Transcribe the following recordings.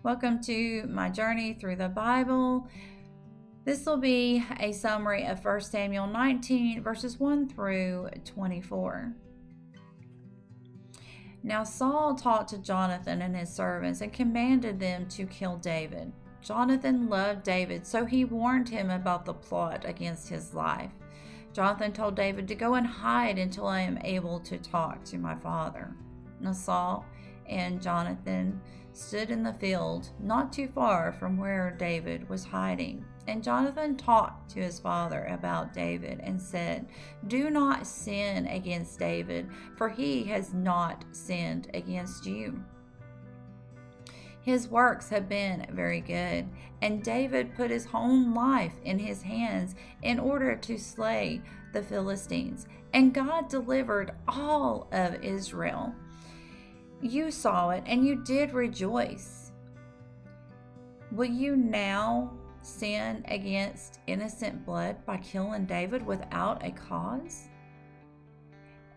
Welcome to my journey through the Bible. This will be a summary of 1 Samuel 19, verses 1 through 24. Now Saul talked to Jonathan and his servants and commanded them to kill David. Jonathan loved David, so he warned him about the plot against his life. Jonathan told David to go and hide until I am able to talk to my father. Now Saul and Jonathan stood in the field not too far from where David was hiding. And Jonathan talked to his father about David and said, "Do not sin against David, for he has not sinned against you. His works have been very good, and David put his own life in his hands in order to slay the Philistines, and God delivered all of Israel. You saw it, and you did rejoice. Will you now sin against innocent blood by killing David without a cause?"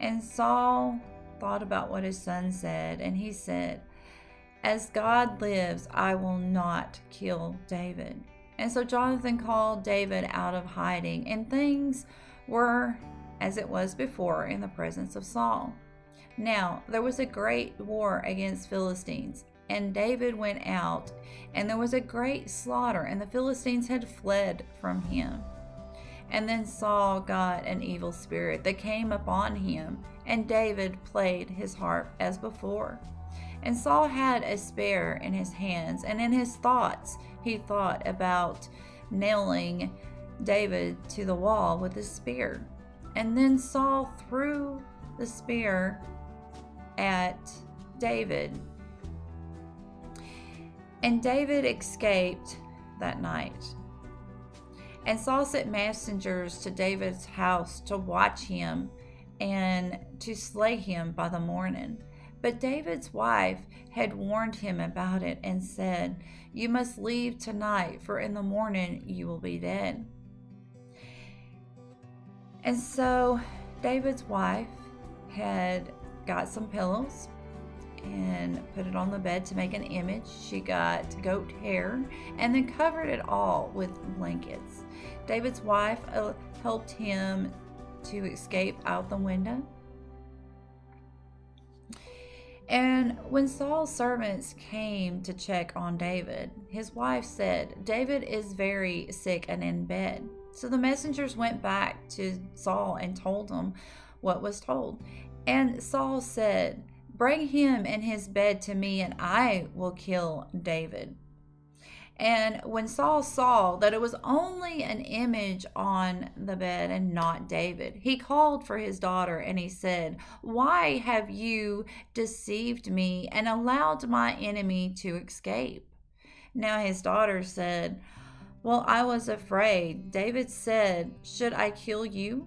And Saul thought about what his son said, and he said, "As God lives, I will not kill David." And so Jonathan called David out of hiding, and things were as it was before in the presence of Saul. Now there was a great war against Philistines, and David went out, and there was a great slaughter, and the Philistines had fled from him. And then Saul got an evil spirit that came upon him, and David played his harp as before. And Saul had a spear in his hands, and in his thoughts he thought about nailing David to the wall with a spear. And then Saul threw the spear at David, and David escaped that night. And Saul sent messengers to David's house to watch him and to slay him by the morning. But David's wife had warned him about it and said, "You must leave tonight, for in the morning you will be dead." And so David's wife had got some pillows and put it on the bed to make an image. She got goat hair and then covered it all with blankets. David's wife helped him to escape out the window. And when Saul's servants came to check on David, his wife said, "David is very sick and in bed." So the messengers went back to Saul and told him what was told. And Saul said, "Bring him in his bed to me, and I will kill David." And when Saul saw that it was only an image on the bed and not David, he called for his daughter and he said, "Why have you deceived me and allowed my enemy to escape?" Now his daughter said, "Well, I was afraid. David said, 'Should I kill you?'"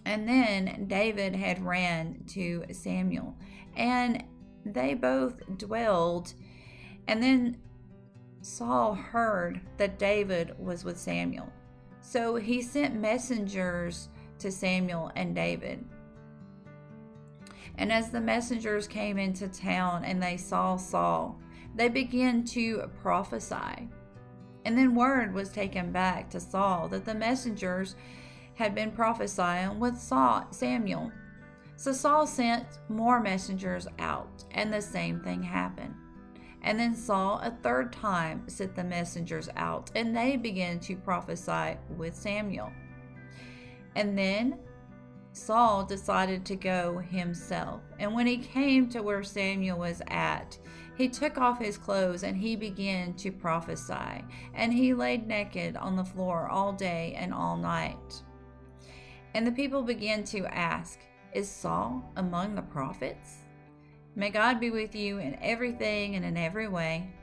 And then David had ran to Samuel, and they both dwelled. And then Saul heard that David was with Samuel. So he sent messengers to Samuel and David. And as the messengers came into town and they saw Saul, they began to prophesy. And then word was taken back to Saul that the messengers had been prophesying with Samuel. So Saul sent more messengers out, and the same thing happened. And then Saul a third time sent the messengers out, and they began to prophesy with Samuel. And then Saul decided to go himself. And when he came to where Samuel was at, he took off his clothes and he began to prophesy. And he laid naked on the floor all day and all night. And the people began to ask, "Is Saul among the prophets?" May God be with you in everything and in every way.